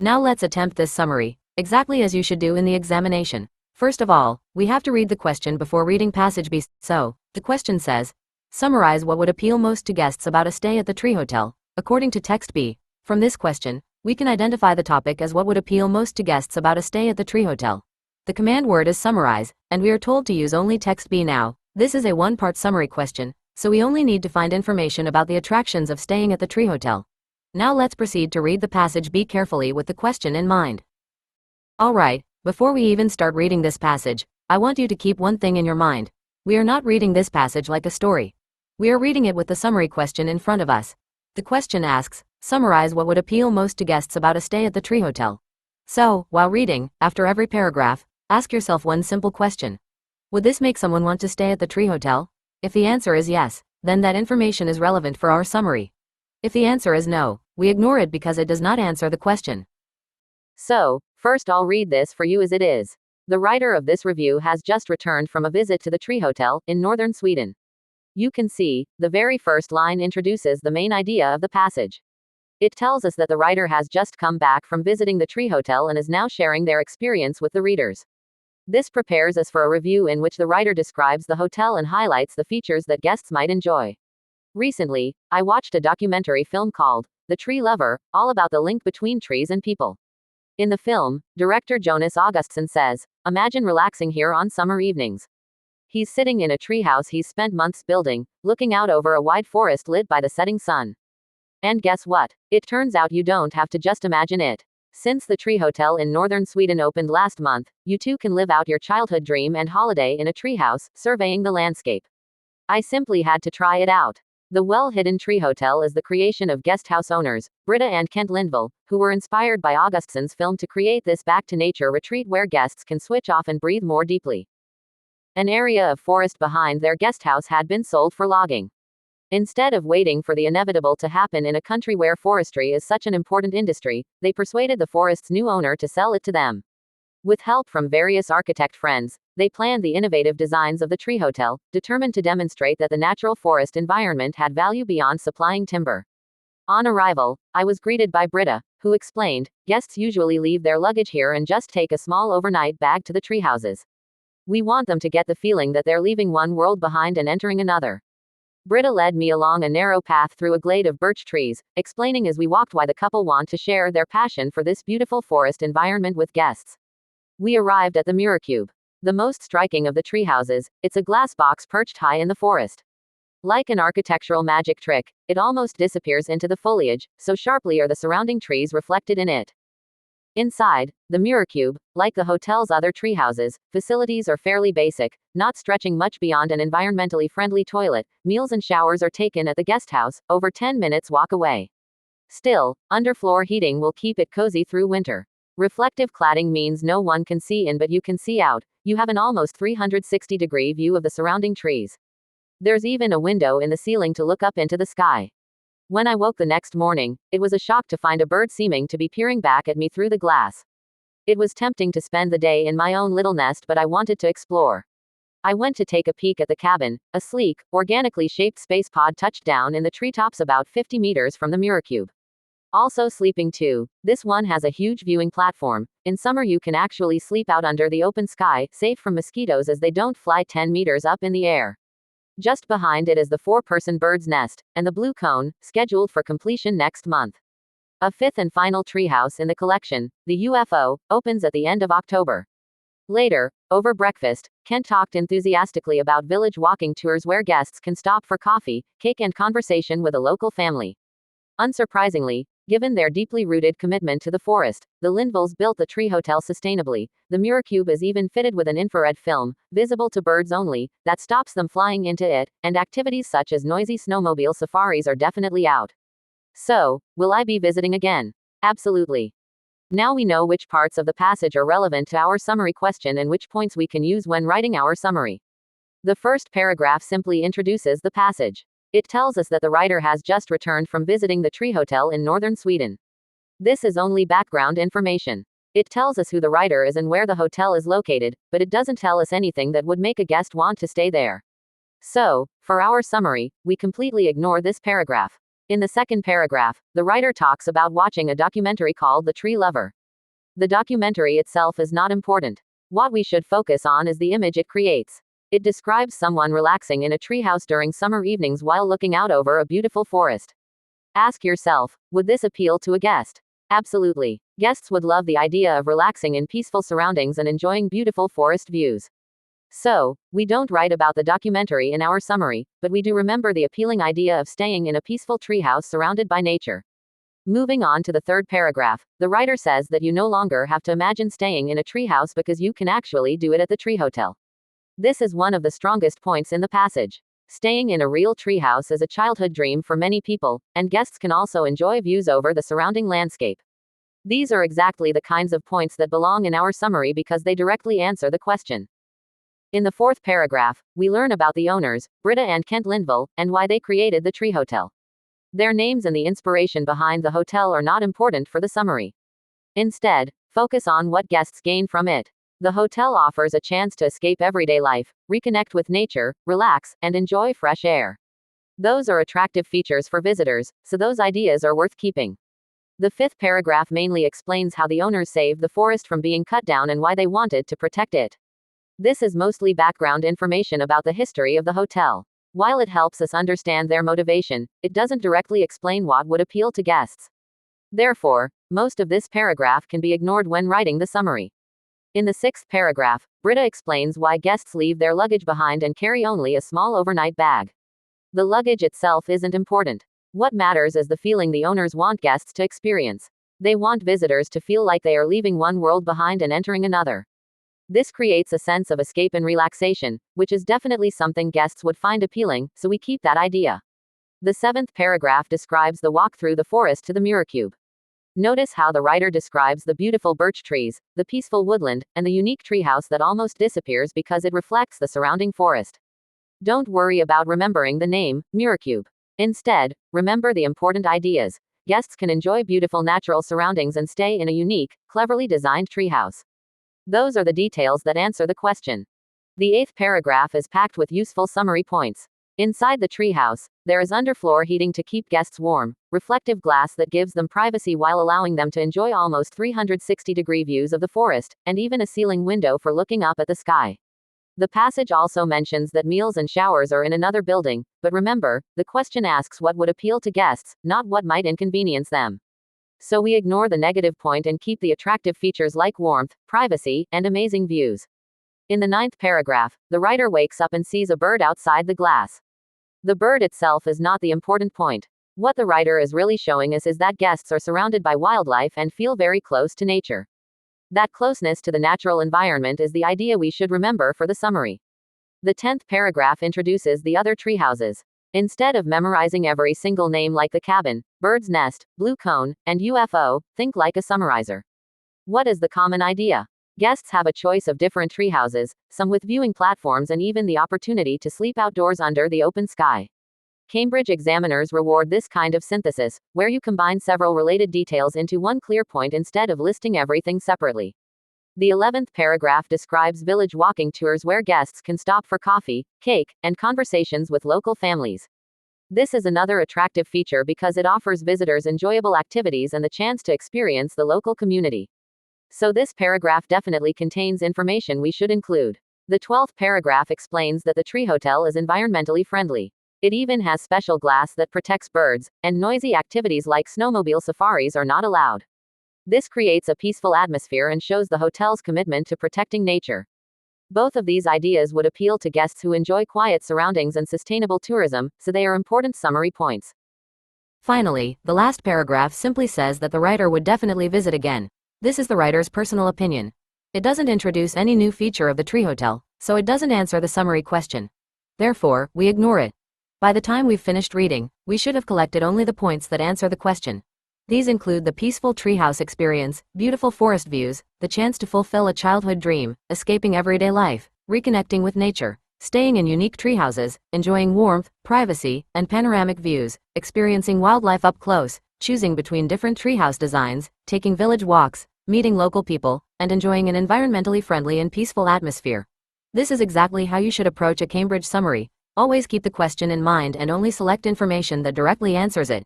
Now let's attempt this summary, exactly as you should do in the examination. First of all, we have to read the question before reading passage B. So, the question says, summarize what would appeal most to guests about a stay at the Tree Hotel, according to text B. From this question, we can identify the topic as what would appeal most to guests about a stay at the Tree Hotel. The command word is summarize, and we are told to use only text B now. This is a one-part summary question, so we only need to find information about the attractions of staying at the Tree Hotel. Now let's proceed to read the passage B carefully with the question in mind. Alright, before we even start reading this passage, I want you to keep one thing in your mind. We are not reading this passage like a story. We are reading it with the summary question in front of us. The question asks, summarize what would appeal most to guests about a stay at the Tree Hotel. So, while reading, after every paragraph, ask yourself one simple question. Would this make someone want to stay at the Tree Hotel? If the answer is yes, then that information is relevant for our summary. If the answer is no, we ignore it because it does not answer the question. So, first I'll read this for you as it is. The writer of this review has just returned from a visit to the Tree Hotel in northern Sweden. You can see, the very first line introduces the main idea of the passage. It tells us that the writer has just come back from visiting the Tree Hotel and is now sharing their experience with the readers. This prepares us for a review in which the writer describes the hotel and highlights the features that guests might enjoy. Recently, I watched a documentary film called The Tree Lover, all about the link between trees and people. In the film, director Jonas Augustsson says, imagine relaxing here on summer evenings. He's sitting in a treehouse he's spent months building, looking out over a wide forest lit by the setting sun. And guess what? It turns out you don't have to just imagine it. Since the Tree Hotel in northern Sweden opened last month, you too can live out your childhood dream and holiday in a treehouse, surveying the landscape. I simply had to try it out. The well-hidden Tree Hotel is the creation of guesthouse owners, Britta and Kent Lindvall, who were inspired by Augustsson's film to create this back-to-nature retreat where guests can switch off and breathe more deeply. An area of forest behind their guesthouse had been sold for logging. Instead of waiting for the inevitable to happen in a country where forestry is such an important industry, they persuaded the forest's new owner to sell it to them. With help from various architect friends, they planned the innovative designs of the Tree Hotel, determined to demonstrate that the natural forest environment had value beyond supplying timber. On arrival, I was greeted by Britta, who explained, guests usually leave their luggage here and just take a small overnight bag to the tree houses. We want them to get the feeling that they're leaving one world behind and entering another. Britta led me along a narrow path through a glade of birch trees, explaining as we walked why the couple want to share their passion for this beautiful forest environment with guests. We arrived at the Murecube. The most striking of the tree houses, it's a glass box perched high in the forest. Like an architectural magic trick, it almost disappears into the foliage, so sharply are the surrounding trees reflected in it. Inside, the Murecube, like the hotel's other tree houses, facilities are fairly basic, not stretching much beyond an environmentally friendly toilet. Meals and showers are taken at the guesthouse, over 10 minutes walk away. Still, underfloor heating will keep it cozy through winter. Reflective cladding means no one can see in but you can see out. You have an almost 360-degree view of the surrounding trees. There's even a window in the ceiling to look up into the sky. When I woke the next morning, it was a shock to find a bird seeming to be peering back at me through the glass. It was tempting to spend the day in my own little nest, but I wanted to explore. I went to take a peek at the cabin. A sleek, organically shaped space pod touched down in the treetops about 50 meters from the Murecube. Also sleeping too. This one has a huge viewing platform. In summer you can actually sleep out under the open sky, safe from mosquitoes as they don't fly 10 meters up in the air. Just behind it is the 4-person bird's nest, and the blue cone, scheduled for completion next month. A fifth and final treehouse in the collection, the UFO, opens at the end of October. Later, over breakfast, Kent talked enthusiastically about village walking tours where guests can stop for coffee, cake and conversation with a local family. Unsurprisingly, given their deeply rooted commitment to the forest, the Lindvalls built the Tree Hotel sustainably. The Murecube is even fitted with an infrared film, visible to birds only, that stops them flying into it, and activities such as noisy snowmobile safaris are definitely out. So, will I be visiting again? Absolutely. Now we know which parts of the passage are relevant to our summary question and which points we can use when writing our summary. The first paragraph simply introduces the passage. It tells us that the writer has just returned from visiting the Tree Hotel in northern Sweden. This is only background information. It tells us who the writer is and where the hotel is located, but it doesn't tell us anything that would make a guest want to stay there. So, for our summary, we completely ignore this paragraph. In the second paragraph, the writer talks about watching a documentary called The Tree Lover. The documentary itself is not important. What we should focus on is the image it creates. It describes someone relaxing in a treehouse during summer evenings while looking out over a beautiful forest. Ask yourself, would this appeal to a guest? Absolutely. Guests would love the idea of relaxing in peaceful surroundings and enjoying beautiful forest views. So, we don't write about the documentary in our summary, but we do remember the appealing idea of staying in a peaceful treehouse surrounded by nature. Moving on to the third paragraph, the writer says that you no longer have to imagine staying in a treehouse because you can actually do it at the tree hotel. This is one of the strongest points in the passage. Staying in a real treehouse is a childhood dream for many people, and guests can also enjoy views over the surrounding landscape. These are exactly the kinds of points that belong in our summary because they directly answer the question. In the fourth paragraph, we learn about the owners, Britta and Kent Lindvall, and why they created the Tree Hotel. Their names and the inspiration behind the hotel are not important for the summary. Instead, focus on what guests gain from it. The hotel offers a chance to escape everyday life, reconnect with nature, relax, and enjoy fresh air. Those are attractive features for visitors, so those ideas are worth keeping. The fifth paragraph mainly explains how the owners saved the forest from being cut down and why they wanted to protect it. This is mostly background information about the history of the hotel. While it helps us understand their motivation, it doesn't directly explain what would appeal to guests. Therefore, most of this paragraph can be ignored when writing the summary. In the sixth paragraph, Britta explains why guests leave their luggage behind and carry only a small overnight bag. The luggage itself isn't important. What matters is the feeling the owners want guests to experience. They want visitors to feel like they are leaving one world behind and entering another. This creates a sense of escape and relaxation, which is definitely something guests would find appealing, so we keep that idea. The seventh paragraph describes the walk through the forest to the mirror cube. Notice how the writer describes the beautiful birch trees, the peaceful woodland, and the unique treehouse that almost disappears because it reflects the surrounding forest. Don't worry about remembering the name, mirror cube. Instead, remember the important ideas. Guests can enjoy beautiful natural surroundings and stay in a unique, cleverly designed treehouse. Those are the details that answer the question. The eighth paragraph is packed with useful summary points. Inside the treehouse, there is underfloor heating to keep guests warm, reflective glass that gives them privacy while allowing them to enjoy almost 360-degree views of the forest, and even a ceiling window for looking up at the sky. The passage also mentions that meals and showers are in another building, but remember, the question asks what would appeal to guests, not what might inconvenience them. So we ignore the negative point and keep the attractive features like warmth, privacy, and amazing views. In the ninth paragraph, the writer wakes up and sees a bird outside the glass. The bird itself is not the important point. What the writer is really showing us is that guests are surrounded by wildlife and feel very close to nature. That closeness to the natural environment is the idea we should remember for the summary. The 10th paragraph introduces the other treehouses. Instead of memorizing every single name like the cabin, bird's nest, blue cone, and UFO, think like a summarizer. What is the common idea? Guests have a choice of different treehouses, some with viewing platforms and even the opportunity to sleep outdoors under the open sky. Cambridge examiners reward this kind of synthesis, where you combine several related details into one clear point instead of listing everything separately. The 11th paragraph describes village walking tours where guests can stop for coffee, cake, and conversations with local families. This is another attractive feature because it offers visitors enjoyable activities and the chance to experience the local community. So this paragraph definitely contains information we should include. The 12th paragraph explains that the tree hotel is environmentally friendly. It even has special glass that protects birds, and noisy activities like snowmobile safaris are not allowed. This creates a peaceful atmosphere and shows the hotel's commitment to protecting nature. Both of these ideas would appeal to guests who enjoy quiet surroundings and sustainable tourism, so they are important summary points. Finally, the last paragraph simply says that the writer would definitely visit again. This is the writer's personal opinion. It doesn't introduce any new feature of the tree hotel, so it doesn't answer the summary question. Therefore, we ignore it. By the time we've finished reading, we should have collected only the points that answer the question. These include the peaceful treehouse experience, beautiful forest views, the chance to fulfill a childhood dream, escaping everyday life, reconnecting with nature, staying in unique treehouses, enjoying warmth, privacy, and panoramic views, experiencing wildlife up close, choosing between different treehouse designs, taking village walks, meeting local people, and enjoying an environmentally friendly and peaceful atmosphere. This is exactly how you should approach a Cambridge summary. Always keep the question in mind and only select information that directly answers it.